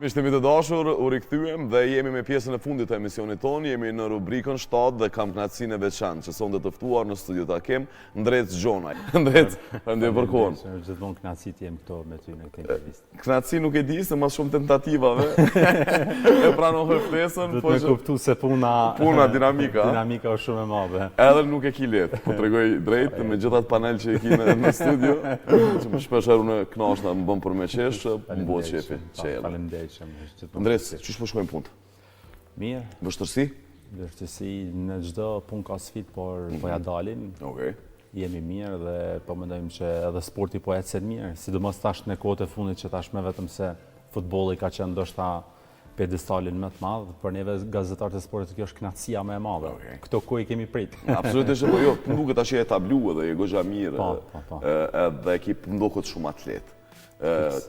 Miqtemi të dashur, u rikthyem dhe jemi me pjesën e fundit të emisionit tonë, jemi në rubrikën 7 dhe kam kënaqësinë e veçantë që sonte të ftuar në studio ta kem Ndrec Gjonaj. Ndrec, faleminderit për kohën. Është gjithmonë kënaqësi të jem këtu me ty në këtë intervistë. Kënaqësi nuk e di se mas shumë tentativave e pranoj ftesën, po të kuptoj se puna dinamika është shumë e madhe. Edhe nuk e ki lehtë, po tregoj drejt me gjithë atë panel që e ki në studio, që më shpesh herë unë kënaqna më bën për me qesh, më bëhet shefi. Faleminderit. Ndrec, çish po shkojmë punë? Mirë. Vështërsi? Vështërsi në çdo punë ka sfidë, por po ja dalim. Okej. Jemi mirë dhe po mendojmë që edhe sporti po ecë mirë, sidomos tash në kohët e fundit që tashmë vetëm se futbolli ka qenë ndoshta pedestalin më të madh, për neve gazetarët e sportit kjo është kënaqësia më e madhe. Këto ku i kemi prit. Absolutisht, po jo, duket tash e tabluar dhe e goxha mirë. Edhe ekip ndoket shumë atlet.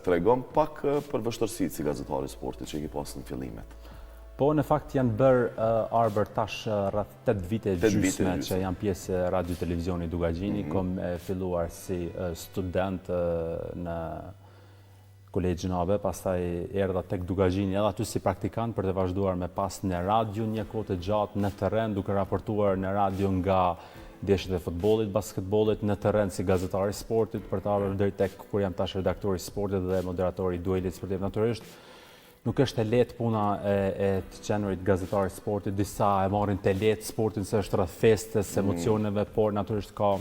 Tregon pak për vështërsitë si gazetari i sportit që i ke pasur në fillimet. Po, në fakt janë bërë Arber tash rreth 8 vite gjysmë që jam pjesë e Radio Televizioni Dugagjini, kom filluar si student në Kolegjin AB, pastaj erdha tek Dugagjini edhe aty si praktikant për të vazhduar me pas në radio një kohë të gjatë në terren, duke raportuar në radio nga ndeshjet e futbollit, basketbollit, në terren si gazetari i sportit, për të ardhur deri tek kur jam tash redaktori i sportit dhe moderatori i duelit sportiv. Natyrisht nuk është e lehtë puna e të qenurit gazetari i sportit, disa e marrin të lehtë sportin se është rreth festes, emocioneve, por natyrisht ka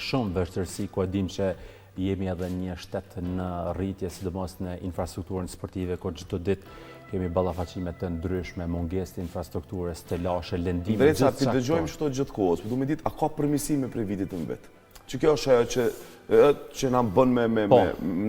shumë vështirësi ku e dim që jemi edhe një shtet në rritje, sidomos në infrastrukturën sportive, ku çdo ditë kemi ballafaqime të ndryshme, mungesë të infrastrukturës, të lashe, lëndime. Ndreca, ti dëgjojmë çdo gjithkohës, po du me ditë, a ka përmirësime prej vitit të mbet? Që kjo është ajo që na bën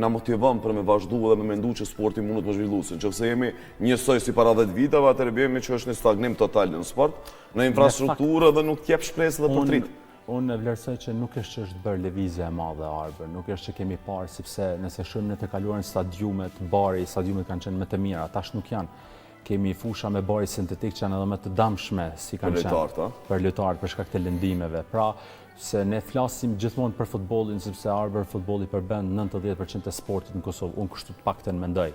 na motivon për me vazhdu dhe me mendu që sporti mundet më zhvilluese. Nëse jemi njësoj si para 10 viteve, atëherë bëhemi që është në stagnim total në sport, në infrastrukturë dhe nuk jep shpresë dhe përtrit. Unë vlerësoj që nuk është që është bërë lëvizje e madhe Arber, nuk është që kemi parë, sepse nëse shohim në të kaluarën stadiumet, stadiumet kanë qenë më të mira, tash nuk janë. Kemi fusha me bari sintetik që janë edhe më të damshme, si kanë qenë për lojtarët, për shkak të lëndimeve. Pra, se ne flasim gjithmonë për futbollin, sepse Arber futbolli përben 90% e sportit në Kosovë, unë kështu të paktën mendoj.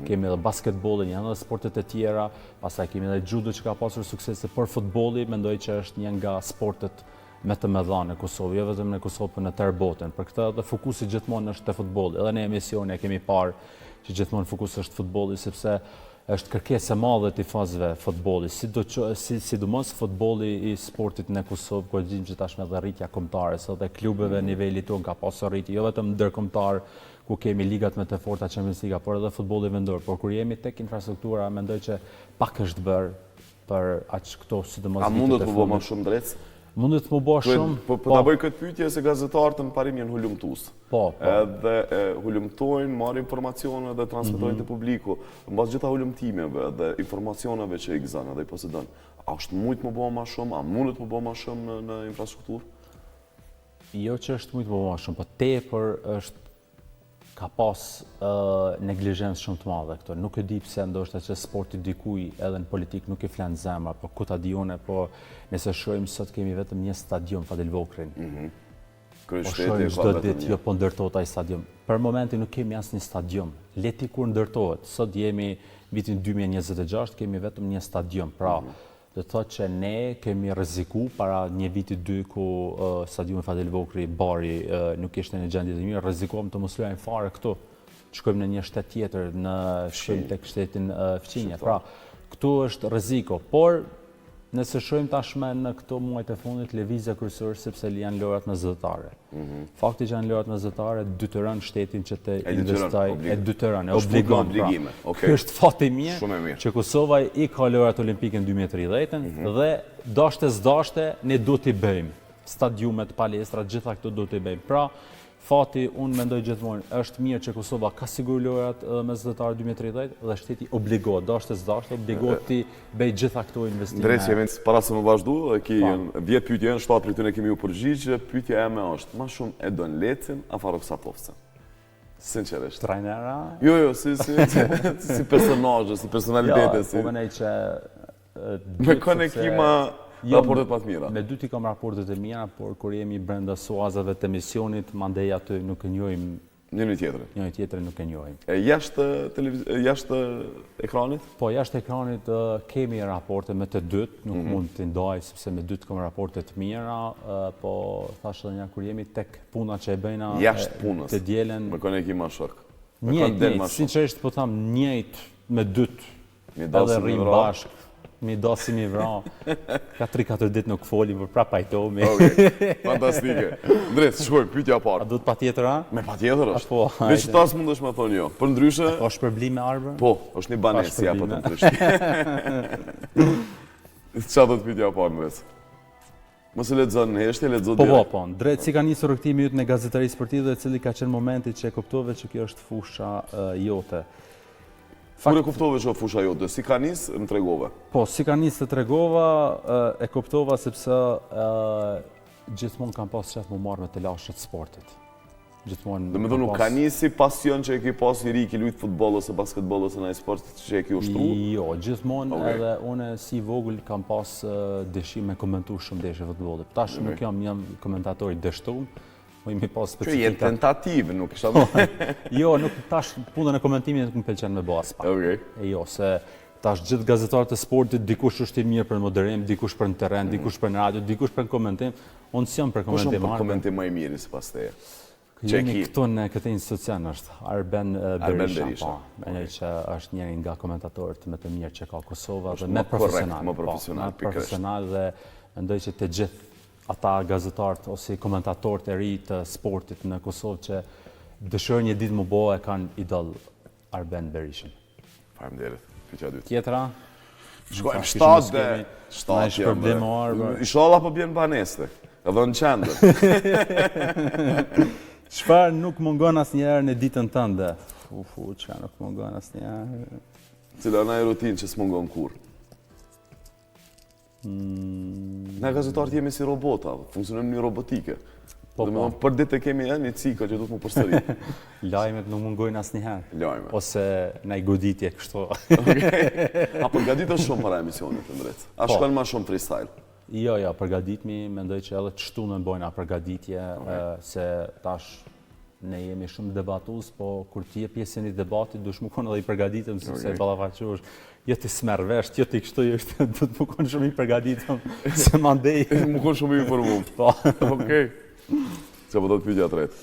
Kemi edhe basketbollin, janë edhe sportet e tjera, pastaj kemi edhe judo që ka pasur suksese, por futbolli mendoj që është një nga sportet me të mëdha në Kosovë, jo vetëm në Kosovë, por në tërë botën. Për këtë edhe fokusi gjithmonë është te futbolli. Edhe në emisione kemi parë që gjithmonë fokusi është futbolli, sepse është kërkesë e madhe e tifozëve futbolli, sidomos futbolli i sportit në Kosovë, ku dimë që tashmë edhe rritja kombëtare, edhe klubeve niveli tonë ka pasur rritje, jo vetëm ndërkombëtar ku kemi ligat më të forta Champions League, por edhe futbolli vendor. Por kur jemi tek infrastruktura, mendoj që pak është bërë për aq këto sidomos. A mundet të bëjmë më shumë drejt? Mundet të më bëj shumë. Po ta bëj këtë pyetje se gazetarët në parim janë hulumtues. Po. Edhe hulumtojnë, marrin informacione dhe transmetojnë te publiku. Mbas gjitha hulumtimeve dhe informacioneve që i gëzon edhe i posedon. A është mund të më bëj më shumë, a mundet të më bëj më shumë në infrastrukturë? Jo që është mund të më bëj më shumë, po tepër është ka pas neglizhencë shumë të madhe këto. Nuk e di pse ndoshta që sporti dikuj edhe në politik nuk i flan zemra, po ku ta di unë, po nëse shohim sot kemi vetëm një stadium Fadil Vokrin. Po shohim çdo ditë, jo po ndërtohet ai stadium. Për momentin nuk kemi asnjë stadium. Leti kur ndërtohet. Sot jemi vitin 2026, kemi vetëm një stadium. Pra, do të thotë që ne kemi rreziku para një viti 2 ku stadiumi Fadil Vokri bari nuk ishte në gjendje të mirë, rrezikuam të mos luajmë fare këtu. Shkojmë në një shtet tjetër, shkojmë tek shtetin Fqinje. Pra, këtu është rreziku, por nëse shohim tashmë në këto muajt e fundit lëvizja kryesore sepse janë lojrat me zyrtare. Fakti që janë lojrat me zyrtare detyron shtetin që të investojë, e detyron, e obligon. Ky është fati i mirë që Kosova i ka lojrat olimpike në 2030 dhe dashte s'dashte ne do t'i bëjmë. Stadiumet, palestrat, gjitha këto do t'i bëjmë. Pra, fati, unë mendoj gjithmonë, është mirë që Kosova ka sigur lojrat me zyrtare 2030 dhe shteti obligohet, dashte s'dashte, obligohet t'i bëj gjitha këto investime. Drejt, jemi para se më vazhdu, 10 pyetje, 7 prej tyre kemi u përgjigj, pyetja eme është, më shumë e don Lecin apo Roksapovcën? Sinqerisht. Trajnera? Jo, si personazhe, si personalitete. Po mendoj që me konektima raportet më të mira. Me dy ti kam raportet e mira, por kur jemi brenda suazave të emisionit, mandej aty nuk e njohim Njëri tjetrin. Njëri tjetrin nuk e njohim. E jashtë ekranit? Po, jashtë ekranit kemi raporte me të dytë, nuk mund të ndaj, sepse me dytë kemi raporte të mira, po thashë edhe një kur jemi tek puna që e bëjna Jashtë punës. të dielen. Me kënë e ki ma shok. Njëjtë, sinqerisht po tham njëjtë me dytë, Mi edhe rrim bashkë. Mi dasi mi vra, ka 3-4 ditë nuk foli, për pra pajtohemi. Okej, fantastike. Drejt, shkoj, pyetja A parë. do të pa tjetër, a? Me pa tjetër është. Po, Veç tas mund është me thonë jo. Për ndryshe, Ka shpërblim me arbër? po, është një banesë si apo të më Prishtinë. Qa do të pyetja parë në vec? Mos e lexon në heshtje, lexo Po, direkt. po. Drejt si ka nisur rrugtimi yt në gazetari sportiv dhe cili ka qenë momenti që e kuptove që kjo është fusha jote. Kur e kuptove që o fusha jote, si ka nis, më tregove. Po, si ka nisë të tregova, e kuptova sepse gjithmonë kam pas qef më marrë me të lashët sportit. Gjithmonë. Dhe me thonë, nuk ka nisi pasion që e ki pas i ri, ki lujt futbol ose basketbol ose nëjë sport që e ki ushtru? Jo, gjithmonë Okej. edhe une si vogël kam pas dëshim me komentu shumë deshe futbollit. Tash nuk jam komentator i dështum, po jemi pas Që jetë specifika. tentativë, nuk isha më. Jo, nuk tash punën e komentimit nuk më pëlqen me bëha spa. Okej. Jo, se tash gjithë gazetarët e sportit, dikush është i mirë për moderim, dikush për në terren, dikush për në radio, dikush për në komentim. Unë s'jam për Kush është komentim. për komentim më i miri si pas teje? Jemi Qeki. këtu në këtë institucion është Arben Berisha, Berisha. po. Ai që është njëri nga komentatorët më të mirë që ka Kosova dhe më më korrekt, profesional. më profesional, Po, më pikërisht. profesional dhe mendoj që të gjithë ata gazetarët ose komentatorët e ri të sportit në Kosovë që dëshirojnë një ditë më bëhe kanë idol Arben Berishën. Faleminderit. Pyetja dytë. Tjetra? Shkojmë Kishim 7 mos dhe kemi 7 shpërblim o arbër. Inshallah po bjen baneste. Edhe në qendër. Çfarë nuk mungon asnjëherë në ditën tënde? Çfarë nuk mungon asnjëherë? Cila na e rutinë që s'mungon kur. Ne gazetarët jemi si robota, funksionojmë një robotike. Po, Dhe me thonë, për ditë e kemi një cikë që du të më përsëri. Lajmet nuk mungojnë asnjëherë. Lajme. Ose në i goditje kështu. A përgatit është shumë para emisionit të ndrejtë. A Po. shkon ma shumë freestyle. Jo, përgatitmi, mendoj që edhe të shtunën bojna përgatitje, se tash ne jemi shumë debatus, po kur ti je pjesë e një debatit, dush më konë edhe i përgatitëm, sepse ballafaqohesh, jo ti smerr vesh, jo ti kështu, do të më konë shumë i përgatitëm, se mandej. Më konë shumë i informum. Po. Okej. Se po do të pyetja tretë.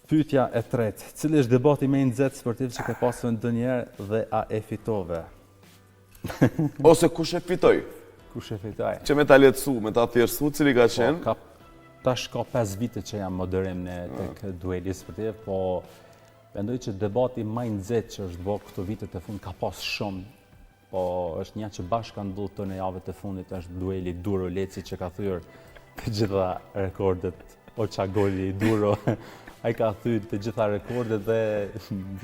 Pyetja e tretë, cili është debati më i nxehtë sportiv që ke pasur ndonjëherë dhe a e fitove? Ose kush e fitoj? Kush e fitoi? Që me ta letësu, me ta thjeshtësu, cili ka qenë? Tash ka 5 vite që jam moderim në tek dueli sportiv, po mendoj që debati më i nxehtë që është bërë këto vitet e fund ka pas shumë, po është një që bashkë ka ndodhur këto në javët e fundit, është dueli Duro Leci që ka thyer të gjitha rekordet. Oqa Goli Duro, ai ka thyer të gjitha rekordet dhe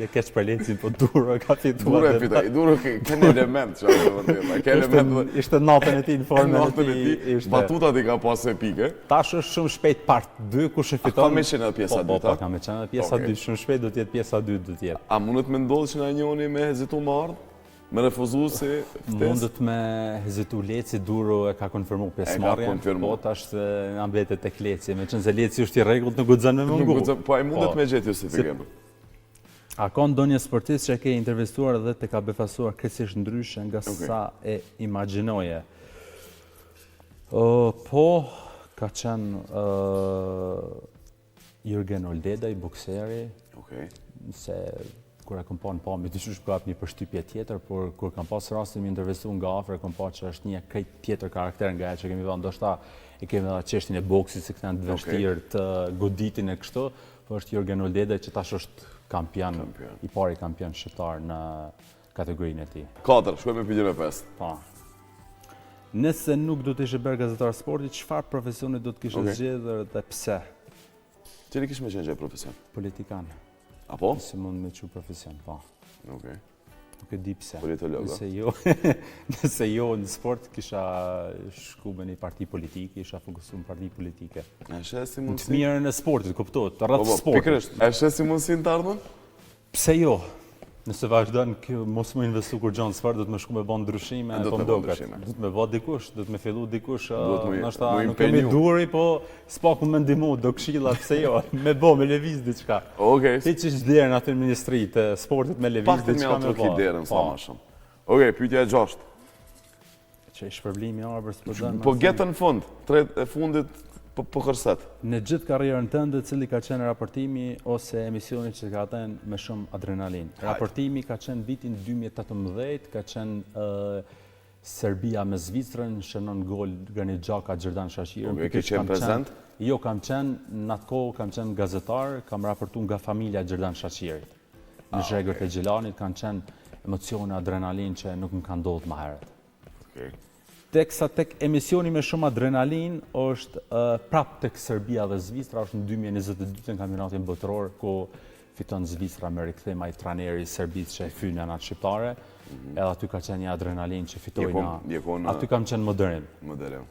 je keq për Lecin, po Duro ka fituar. Duro e fitoj. Duro ka një element që është vërtet. Ka element. Ishte natën e tij në formën e Natën e tij. tij, batutat i ka pas epike. Tash është shumë shpejt part 2 kush e Ka fiton. me qenë edhe pjesa Po, dyta? ka me qenë edhe pjesa 2, shumë shpejt do të jetë pjesa 2 do të jetë. A mundet me ndodhë që na njoni me hezitu më ardhë? Me refuzu si ftesë? Mundet me hezitu Leci, Duro e ka konfirmu pjesëmarrjen. konfirmu. Po, tash na mbetet tek Leci, me qenë se Leci është i rregullt, nuk guxon me mungu. Po ai mundet me gjetë justifikim. A ka ndonjë sportist që ke intervistuar dhe të ka befasuar krejtësisht ndryshe nga sa e imagjinoje? Po, ka qenë Jürgen Oldedaj, bokseri, Okej. se kur e kam pa në pamje, dyqysh prap një përshtypje tjetër, por kur kam pas rastin më intervistu nga afër, kam pa që është një krejt tjetër karakter nga ajo që kemi vënë, ndoshta e kemi edhe çështjen e boksit, se këta të vështirë të goditin e kështu, po është Jürgen Oldedaj që tash është kampion, i pari kampion shqiptar në kategorinë e tij. 4, shkoj me pyetjen e 5. Po. Nëse nuk do të ishe bërë gazetar sporti, çfarë profesioni do të kishe zgjedhur dhe pse? Cili kish me qenë gjë profesion? Politikan. Apo? Se mund me çu profesion, po. Okej. Nuk e di pse. Politolog. Nëse jo në sport kisha shku me një parti politike, isha fokusuar në parti politike. A shes si Të mundsi? mirën e sportit, kuptohet, rreth Po, sportit. pikërisht. A shes si mundsi të ardhmën? Pse jo? Nëse vazhdon kjo mos më investu kur gjanë sfar, do të më shku me bën ndryshime, po mdoket. Do të më vë dikush, do të më fillu dikush, ndoshta nuk kemi duri, po s'paku më ndihmu, do këshilla pse jo, me me lëviz diçka. Okej. Ti çish derën aty në ministri të sportit me lëviz diçka me bë. Derën sa më shumë. Okej, pyetja e 6. Që shpërblimi i arbër s'po dën. Po gjetën në fund, tretë e fundit po kërset. Në gjithë karrierën tënde, cili ka qenë raportimi ose emisioni që ka qenë me shumë adrenalin? Raportimi ka qenë vitin 2018, ka qenë Serbia me Zvicrën, shënon gol Granit Xhaka, Xherdan Shaqiri. Ke qenë prezent? Jo, kam qenë, në atë kohë kam qenë gazetar, kam raportu nga familja Xherdan Shaqirit. Në zhregët e Gjelanit kanë qenë emocione, adrenalin që nuk më kanë ndodhur më herët. Teksa tek emisioni me shumë adrenalin është prap tek Serbia dhe Zvicra, është në 2022 në kampionatin botëror, ku fiton Zvicra me rikthim ai trajneri i Serbisë që e fyn në atë shqiptare. Edhe aty ka qenë një adrenalin që fitoi aty kam qenë moderim.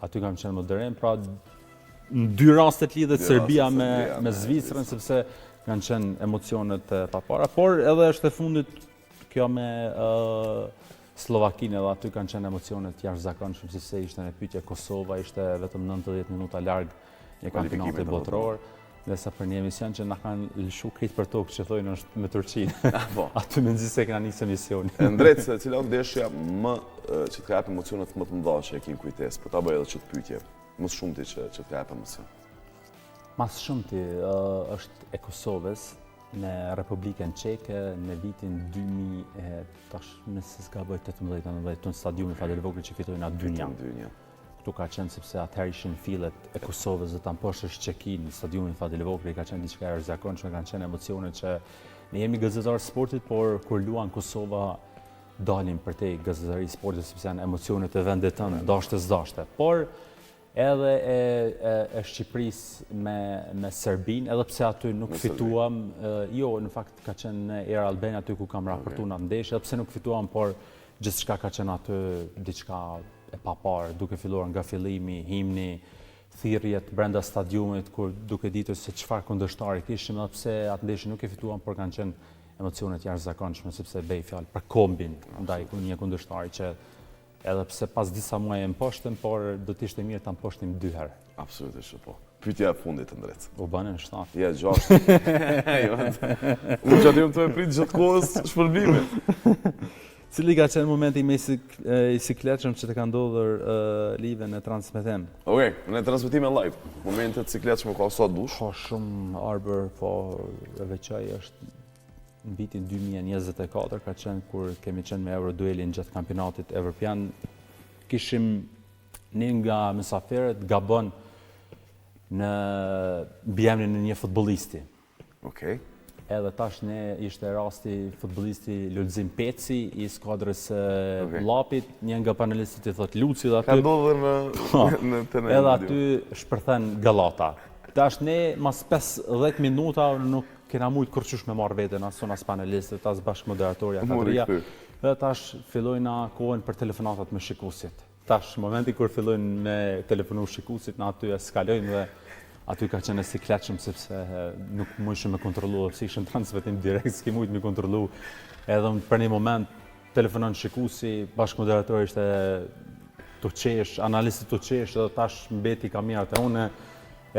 Aty kam qenë moderim, pra në dy rastet lidhet Serbia me Zvicrën, sepse kanë qenë emocionet papara, por edhe është e fundit kjo me Slovakinë, edhe aty kanë qenë emocionet jashtëzakonshëm, sepse ishte në pyetje Kosova, ishte vetëm 90 minuta larg një kampionati botëror, dhe sa për një emision që na kanë lëshu krejt për tokë, që thojnë është me Turqinë. Aty më nxit se kena nisë emisioni. Drejt, cila ndeshja më që të ka jap emocionet më të mëdha që e ke kujtesë, po ta bëj edhe ç't pyetje, më shumti që të ka jap emocion. Mas shumti është e Kosovës në Republikën Çeke në vitin 2000, tash nëse s'ka bëj 18-19, në stadiumi Fadel Vogri që fitoi na 2-1. Këtu ka qenë sepse atëherë ishin fillet e Kosovës dhe ta mposhtësh Çekin në stadiumin Fadel Vogri, ka qenë diçka e jashtëzakonshme, kanë qenë emocione që ne jemi gazetarë sportit, por kur luan Kosova dalim për te gazetari sportit sepse janë emocionet e vendit tënd, dashte. Por edhe e Shqipërisë me Serbinë, edhe pse aty nuk fituam, jo, në fakt ka qenë në Air Albania aty ku kam raportuar në ndeshje, edhe pse nuk fituam, por gjithçka ka qenë aty diçka e papar, duke filluar nga fillimi, himni, thirrjet brenda stadiumit, kur duke ditur se çfarë kundërshtari kishim, edhe pse atë ndeshje nuk e fituam, por kanë qenë emocionet jashtëzakonshme, sepse bëj fjalë për kombin ndaj një kundërshtari që edhe pse pas disa muaj e mposhtëm, por do të ishte mirë ta mposhtim 2 herë. Absolutisht po. Pyetja e fundit të drejtë. U bën në 7. Ja 6. Unë çatim të prit gjatë kohës shpërblimin. Cili ka qenë momenti më i sikletshëm që të ka ndodhur live në transmetim? Okej, në transmetim live. Momentet sikletshme ka sa dush. Ka shumë arbër, po e veçoj është në vitin 2024 ka qenë kur kemi qenë me Euroduelin gjatë kampionatit evropian. Kishim një nga mysafirët gabon në mbiemrin e një futbollisti. Okej. Edhe tash ne ishte rasti futbollisti Lulzim Peci i skuadrës Llapit, një nga panelistët i thot Luci dhe aty. Ka ndodhur në tenë. Edhe aty shpërthen Gallata. Tash ne mas 15 minuta nuk kena mujtë kërqysh me marrë vetën, asun as panelistët, as bashkë moderatorja, katëria. Dhe tash fillojna kohën për telefonatat me shikuesit. Tash, momenti kur fillojnë me telefonu shikuesit, na aty eskalojnë dhe aty ka qenë sikletshëm sepse nuk mundshim me kontrollu, pse ishin transmetim direkt, s'ke mujtë me kontrollu. Edhe për një moment telefonon shikuesi, bashkë moderatori ishte të qesh, analisti të qesh, dhe tash mbeti kamerat e une,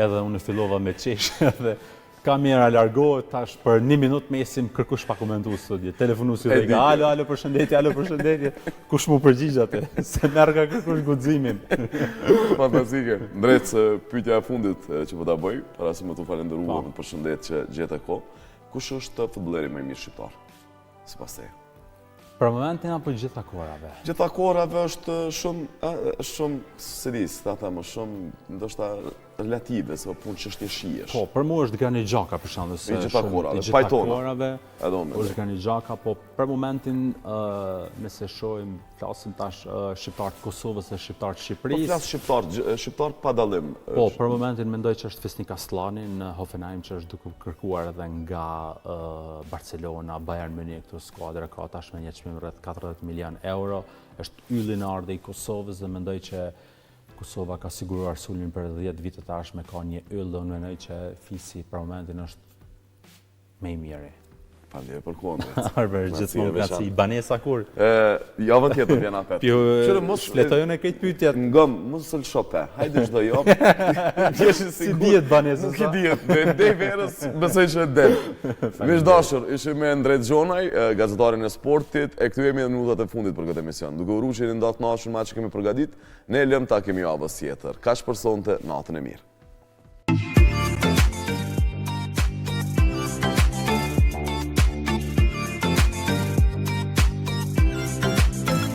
edhe unë fillova me qesh, edhe kamera largohet, tash për 1 minutë mesim kërkush pa komentu studio. Telefonuesi dhe ka, alo, përshëndetje, kush mu përgjigj atë, se merr ka kërkush guximin. Fantastike. Drejt pyetja e fundit që po ta bëj, para se më të falenderoj për përshëndetje që gjete kohë. Kush është futbolleri më i mirë shqiptar? Sipas teje. Për momentin apo gjitha kohërave? Gjitha kohërave është shumë seris, ta them, shumë ndoshta relative, se punë çështje shihesh. Po, për mua është Granit Xhaka për shembull, se gjitha kohërave. Është Granit Xhaka, po për momentin nëse shohim, flasim tash shqiptar të Kosovës dhe shqiptar të Shqipërisë. Po flas shqiptar pa dallim. Po, për momentin mendoj që është Vesnik Aslani në Hoffenheim, që është duke kërkuar edhe nga Barcelona, Bayern Munich, këto skuadra ka tash me një çmim rreth 40 milion euro. Është ylli në ardhe i Kosovës dhe mendoj që Kosova ka siguruar sulmin për 10 vite të ardhshme, ka një yll dhe unë mendoj që Fisi për momentin është më i miri. Faleminderit për kohën. Arber, gjithmonë knaqësi. Banesa kur? Javën tjetër vjen apet. Fletojën e këtë pyetjet. Ngëm, mos së shope. Hajde çdo javë. Si dihet Banesa? Nuk i dihet. Dej verës, besoj që del. Miq dashur, ishim me Ndrejt Xhonaj, gazetarin e sportit, e kthehemi në minutat e fundit për këtë emision. Duke u ruajtur në ndatë nashën me atë që kemi përgatitur, ne lëm ta kemi javës tjetër. Kaq për sonte, natën e mirë.